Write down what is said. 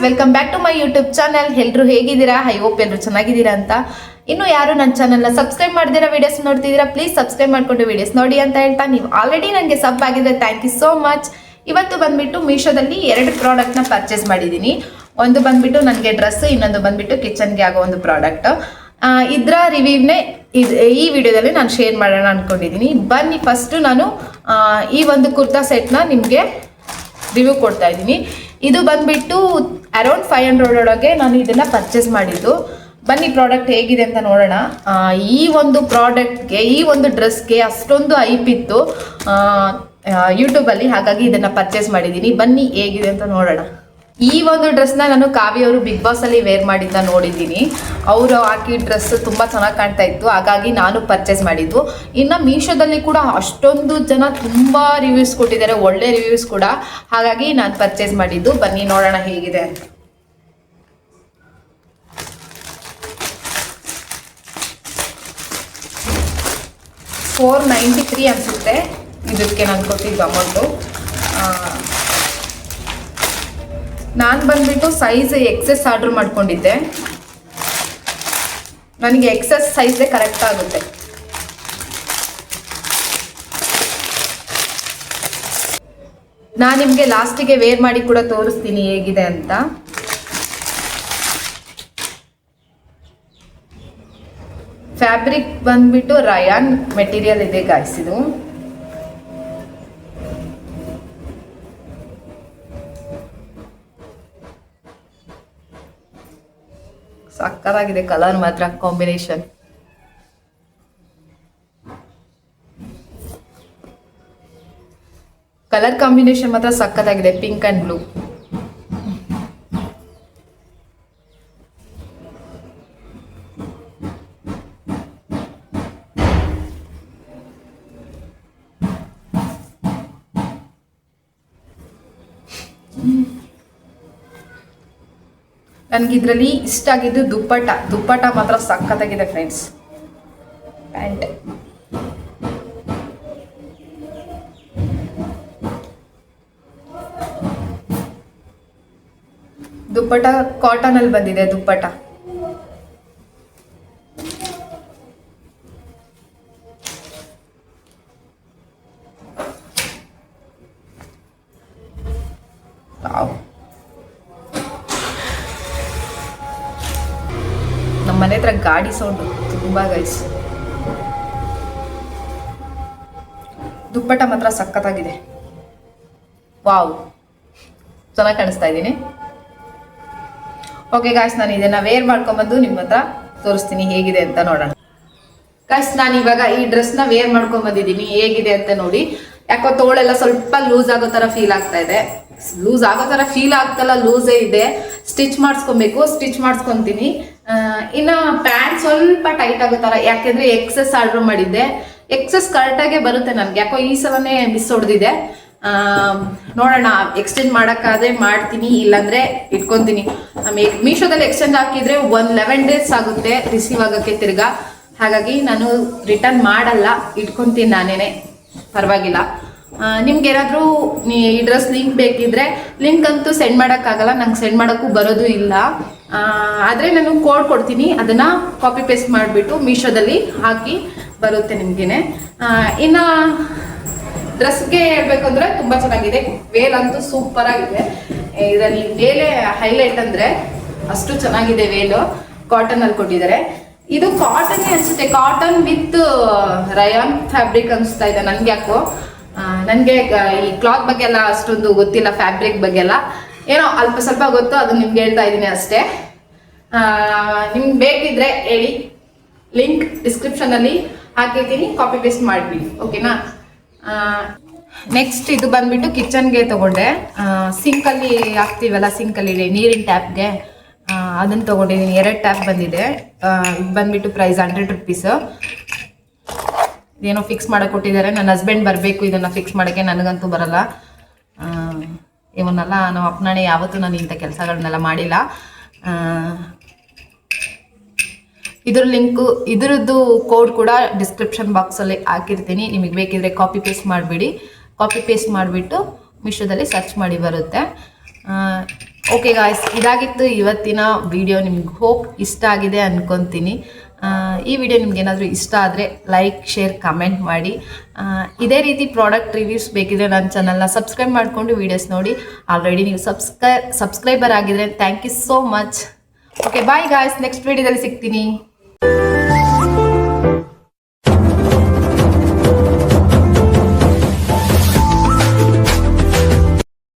Welcome back to my YouTube channel. ಎಲ್ಲರೂ ಹೇಗಿದ್ದೀರಾ? I hope ಎಲ್ಲರೂ ಚೆನ್ನಾಗಿದ್ದೀರಾ ಅಂತ. ಇನ್ನು ಯಾರು ನನ್ನ ಚಾನಲ್ನ ಸಬ್ಸ್ಕ್ರೈಬ್ ಮಾಡ್ದಿರಾ ವಿಡಿಯೋಸ್ ನೋಡ್ತಿದ್ದೀರಾ, ಪ್ಲೀಸ್ ಸಬ್ಸ್ಕ್ರೈಬ್ ಮಾಡ್ಕೊಂಡು ವಿಡಿಯೋಸ್ ನೋಡಿ ಅಂತ ಹೇಳ್ತಾ, ನೀವು ಆಲ್ರೆಡಿ ನನಗೆ ಸಬ್ ಆಗಿದೆ, ಥ್ಯಾಂಕ್ ಯು ಸೋ ಮಚ್. ಇವತ್ತು ಬಂದ್ಬಿಟ್ಟು ಮೀಶೋದಲ್ಲಿ 2 ಪ್ರಾಡಕ್ಟ್ನ ಪರ್ಚೇಸ್ ಮಾಡಿದ್ದೀನಿ. ಒಂದು ಬಂದ್ಬಿಟ್ಟು ನನಗೆ ಡ್ರೆಸ್, ಇನ್ನೊಂದು ಬಂದ್ಬಿಟ್ಟು ಕಿಚನ್ಗೆ ಆಗೋ ಒಂದು ಪ್ರಾಡಕ್ಟ್. ಇದರ ರಿವ್ಯೂವ್ನೇ ಈ ವಿಡಿಯೋದಲ್ಲಿ ನಾನು ಶೇರ್ ಮಾಡೋಣ ಅಂದ್ಕೊಂಡಿದ್ದೀನಿ. ಬನ್ನಿ, ಫಸ್ಟು ನಾನು ಈ ಒಂದು ಕುರ್ತಾ ಸೆಟ್ನ ನಿಮಗೆ ರಿವ್ಯೂ ಕೊಡ್ತಾ ಇದ್ದೀನಿ. ಇದು ಬಂದ್ಬಿಟ್ಟು ಅರೌಂಡ್ 500 ಒಳಗೆ ನಾನು ಇದನ್ನು ಪರ್ಚೇಸ್ ಮಾಡಿದ್ದು. ಬನ್ನಿ ಪ್ರಾಡಕ್ಟ್ ಹೇಗಿದೆ ಅಂತ ನೋಡೋಣ. ಈ ಒಂದು ಪ್ರಾಡಕ್ಟ್ಗೆ, ಈ ಒಂದು ಡ್ರೆಸ್ಗೆ ಅಷ್ಟೊಂದು ಹೈಪ್ ಇತ್ತು ಯೂಟ್ಯೂಬಲ್ಲಿ, ಹಾಗಾಗಿ ಇದನ್ನು ಪರ್ಚೇಸ್ ಮಾಡಿದ್ದೀನಿ. ಬನ್ನಿ ಹೇಗಿದೆ ಅಂತ ನೋಡೋಣ. ಈ ಒಂದು ಡ್ರೆಸ್ನ ನಾನು ಕಾವ್ಯ ಅವರು ಬಿಗ್ ಬಾಸಲ್ಲಿ ವೇರ್ ಮಾಡಿದ್ದ ನೋಡಿದ್ದೀನಿ. ಅವರು ಹಾಕಿ ಡ್ರೆಸ್ ತುಂಬ ಚೆನ್ನಾಗಿ ಕಾಣ್ತಾ ಇತ್ತು, ಹಾಗಾಗಿ ನಾನು ಪರ್ಚೇಸ್ ಮಾಡಿದ್ದು. ಇನ್ನು ಮೀಶೋದಲ್ಲಿ ಕೂಡ ಅಷ್ಟೊಂದು ಜನ ತುಂಬ ರಿವ್ಯೂಸ್ ಕೊಟ್ಟಿದ್ದಾರೆ, ಒಳ್ಳೆ ರಿವ್ಯೂಸ್ ಕೂಡ, ಹಾಗಾಗಿ ನಾನು ಪರ್ಚೇಸ್ ಮಾಡಿದ್ದು. ಬನ್ನಿ ನೋಡೋಣ ಹೇಗಿದೆ ಅಂತ. $493 ಅನಿಸುತ್ತೆ ಇದಕ್ಕೆ ನಾನು ಕೊಟ್ಟಿದ್ದು ಅಮೌಂಟು. ನಾನು ಬಂದ್ಬಿಟ್ಟು ಸೈಜ್ XS ಆರ್ಡ್ರ್ ಮಾಡ್ಕೊಂಡಿದ್ದೆ. ನನಗೆ XS ಸೈಜೇ ಕರೆಕ್ಟ್ ಆಗುತ್ತೆ. ನಾನು ನಿಮಗೆ ಲಾಸ್ಟಿಗೆ ವೇರ್ ಮಾಡಿ ಕೂಡ ತೋರಿಸ್ತೀನಿ ಹೇಗಿದೆ ಅಂತ. ಫ್ಯಾಬ್ರಿಕ್ ಬಂದ್ಬಿಟ್ಟು ರಯಾನ್ ಮೆಟೀರಿಯಲ್ ಇದೆ ಗಾಯ್ಸ್. ಇದು ಸಕ್ಕತ್ತಾಗಿದೆ, ಕಲರ್ ಮಾತ್ರ ಕಾಂಬಿನೇಷನ್. ಕಲರ್ ಕಾಂಬಿನೇಷನ್ ಮಾತ್ರ ಸಕ್ಕತ್ತಾಗಿದೆ, ಪಿಂಕ್ ಅಂಡ್ ಬ್ಲೂ. ನನಗೆ ಇದರಲ್ಲಿ ಇಷ್ಟ ಆಗಿದ್ದು ದುಪ್ಪಟ ಮಾತ್ರ ಸಕ್ಕತ್ತಾಗಿದೆ ಫ್ರೆಂಡ್ಸ್. ಪ್ಯಾಂಟ್ ದುಪ್ಪಟ ಕಾಟನ್ ಅಲ್ಲಿ ಬಂದಿದೆ. ದುಪ್ಪಟ ನಮ್ಮ ಮನೆ ಹತ್ರ ಗಾಡಿ ಸೌಂಡು ತುಂಬ ಗೈಸ್. ದುಪ್ಪಟ ಮಾತ್ರ ಸಖತ್ತಾಗಿದೆ. ವಾವ್, ಚೆನ್ನಾಗಿ ಕಾಣಿಸ್ತಾ ಇದ್ದೀನಿ. ಓಕೆ ಗಾಯ್ಸ್, ನಾನು ಇದನ್ನ ವೇರ್ ಮಾಡ್ಕೊಂಬಂದು ನಿಮ್ಮ ಹತ್ರ ತೋರಿಸ್ತೀನಿ ಹೇಗಿದೆ ಅಂತ ನೋಡೋಣ. ಗಾಯ್ಸ್, ನಾನು ಇವಾಗ ಈ ಡ್ರೆಸ್ನ ವೇರ್ ಮಾಡ್ಕೊಂಬಂದಿದ್ದೀನಿ, ಹೇಗಿದೆ ಅಂತ ನೋಡಿ. ಯಾಕೋ ತೋಳೆಲ್ಲ ಸ್ವಲ್ಪ ಲೂಸ್ ಆಗೋ ಥರ ಫೀಲ್ ಆಗ್ತಾ ಇದೆ. ಲೂಸ್ ಆಗೋ ಥರ ಫೀಲ್ ಆಗ್ತಲ್ಲ, ಲೂಸೇ ಇದೆ. ಸ್ಟಿಚ್ ಮಾಡಿಸ್ಕೊಬೇಕು, ಸ್ಟಿಚ್ ಮಾಡಿಸ್ಕೊತೀನಿ. ಇನ್ನು ಪ್ಯಾಂಟ್ ಸ್ವಲ್ಪ ಟೈಟ್ ಆಗೋ ಥರ, ಯಾಕೆಂದರೆ XS ಆರ್ಡರ್ ಮಾಡಿದ್ದೆ. XS ಕರೆಕ್ಟಾಗೆ ಬರುತ್ತೆ ನನಗೆ, ಯಾಕೋ ಈ ಸಲನೇ ಮಿಸ್ ಹೊಡೆದಿದೆ. ನೋಡೋಣ, ಎಕ್ಸ್ಚೇಂಜ್ ಮಾಡೋಕ್ಕಾದ್ರೆ ಮಾಡ್ತೀನಿ, ಇಲ್ಲಾಂದರೆ ಇಟ್ಕೊತೀನಿ. ಮೀಶೋದಲ್ಲಿ ಎಕ್ಸ್ಚೇಂಜ್ ಹಾಕಿದರೆ 11 days ಆಗುತ್ತೆ ರಿಸೀವ್ ಆಗೋಕ್ಕೆ ತಿರ್ಗಾ. ಹಾಗಾಗಿ ನಾನು ರಿಟರ್ನ್ ಮಾಡಲ್ಲ, ಇಟ್ಕೊತೀನಿ ನಾನೇನೆ, ಪರವಾಗಿಲ್ಲ. ನಿಮ್ಗೆ ಏನಾದರೂ ಈ ಡ್ರೆಸ್ ಲಿಂಕ್ ಬೇಕಿದ್ರೆ, ಲಿಂಕ್ ಅಂತೂ ಸೆಂಡ್ ಮಾಡೋಕ್ಕಾಗಲ್ಲ, ನಂಗೆ ಸೆಂಡ್ ಮಾಡೋಕ್ಕೂ ಬರೋದು ಇಲ್ಲ. ಆದರೆ ನಾನು ಕೋಡ್ ಕೊಡ್ತೀನಿ, ಅದನ್ನು ಕಾಪಿ ಪೇಸ್ಟ್ ಮಾಡಿಬಿಟ್ಟು ಮೀಶೋದಲ್ಲಿ ಹಾಕಿ ಬರುತ್ತೆ ನಿಮಗೇನೆ. ಇನ್ನು ಡ್ರೆಸ್ಗೆ ಹೇಳ್ಬೇಕು ಅಂದರೆ ತುಂಬ ಚೆನ್ನಾಗಿದೆ. ವೇಲ್ ಅಂತೂ ಸೂಪರ್ ಆಗಿದೆ. ಇದರಲ್ಲಿ ವೇಲೇ ಹೈಲೈಟ್ ಅಂದರೆ ಅಷ್ಟು ಚೆನ್ನಾಗಿದೆ. ವೇಲು ಕಾಟನಲ್ಲಿ ಕೊಟ್ಟಿದ್ದಾರೆ. ಇದು ಕಾಟನ್ನೇ ಅನಿಸುತ್ತೆ, ಕಾಟನ್ ವಿತ್ ರಯಾನ್ ಫ್ಯಾಬ್ರಿಕ್ ಅನಿಸ್ತಾ ಇದೆ ನನಗೆ. ಯಾಕೋ ನನಗೆ ಈ ಕ್ಲಾತ್ ಬಗ್ಗೆ ಎಲ್ಲ ಅಷ್ಟೊಂದು ಗೊತ್ತಿಲ್ಲ, ಫ್ಯಾಬ್ರಿಕ್ ಬಗ್ಗೆ ಎಲ್ಲ ಏನೋ ಅಲ್ಪ ಸ್ವಲ್ಪ ಗೊತ್ತು, ಅದು ನಿಮ್ಗೆ ಹೇಳ್ತಾ ಇದ್ದೀನಿ ಅಷ್ಟೇ. ನಿಮ್ಗೆ ಬೇಕಿದ್ರೆ ಹೇಳಿ, ಲಿಂಕ್ ಡಿಸ್ಕ್ರಿಪ್ಷನಲ್ಲಿ ಹಾಕಿರ್ತೀನಿ, ಕಾಪಿ ಪೇಸ್ಟ್ ಮಾಡಿಬಿಡಿ, ಓಕೆನಾ. ನೆಕ್ಸ್ಟ್ ಇದು ಬಂದ್ಬಿಟ್ಟು ಕಿಚನ್ಗೆ ತಗೊಂಡೆ. ಸಿಂಕಲ್ಲಿ ಹಾಕ್ತೀವಲ್ಲ, ಸಿಂಕಲ್ಲಿ ನೀರಿನ ಟ್ಯಾಪ್ಗೆ, ಅದನ್ನು ತೊಗೊಂಡಿದ್ದೀನಿ. 2 ಟ್ಯಾಪ್ ಬಂದಿದೆ. ಇದು ಬಂದ್ಬಿಟ್ಟು ಪ್ರೈಸ್ ₹100. ಏನೋ ಫಿಕ್ಸ್ ಮಾಡಕ್ಕೆ ಕೊಟ್ಟಿದ್ದಾರೆ. ನನ್ನ ಹಸ್ಬೆಂಡ್ ಬರಬೇಕು ಇದನ್ನು ಫಿಕ್ಸ್ ಮಾಡೋಕ್ಕೆ, ನನಗಂತೂ ಬರಲ್ಲ. ಇವನ್ನೆಲ್ಲ ನಾವು ಅಪ್ಪನಾಣೆ, ಯಾವತ್ತೂ ನಾನು ಇಂಥ ಕೆಲಸಗಳನ್ನೆಲ್ಲ ಮಾಡಿಲ್ಲ. ಇದರ ಲಿಂಕು, ಇದರದ್ದು ಕೋಡ್ ಕೂಡ ಡಿಸ್ಕ್ರಿಪ್ಷನ್ ಬಾಕ್ಸಲ್ಲಿ ಹಾಕಿರ್ತೀನಿ. ನಿಮಗೆ ಬೇಕಿದ್ರೆ ಕಾಪಿ ಪೇಸ್ಟ್ ಮಾಡಿಬಿಡಿ. ಕಾಪಿ ಪೇಸ್ಟ್ ಮಾಡಿಬಿಟ್ಟು ಮೀಶೋದಲ್ಲಿ ಸರ್ಚ್ ಮಾಡಿ ಬರುತ್ತೆ. ಓಕೆ ಗಾಯ್ಸ್, ಇದಾಗಿತ್ತು ಇವತ್ತಿನ ವಿಡಿಯೋ. ನಿಮ್ಗೆ ಹೋಪ್ ಇಷ್ಟ ಆಗಿದೆ ಅನ್ಕೊತೀನಿ. ಈ ವಿಡಿಯೋ ನಿಮ್ಗೆ ಏನಾದರೂ ಇಷ್ಟ ಆದರೆ ಲೈಕ್, ಶೇರ್, ಕಮೆಂಟ್ ಮಾಡಿ. ಇದೇ ರೀತಿ ಪ್ರಾಡಕ್ಟ್ ರಿವ್ಯೂಸ್ ಬೇಕಿದ್ರೆ ನನ್ನ ಚಾನಲ್ನ ಸಬ್ಸ್ಕ್ರೈಬ್ ಮಾಡಿಕೊಂಡು ವೀಡಿಯೋಸ್ ನೋಡಿ. ಆಲ್ರೆಡಿ ನೀವು ಸಬ್ಸ್ಕ್ರೈಬರ್ ಆಗಿದ್ರೆ thank you so much. Okay bye guys, next ವಿಡಿಯೋದಲ್ಲಿ ಸಿಗ್ತೀನಿ.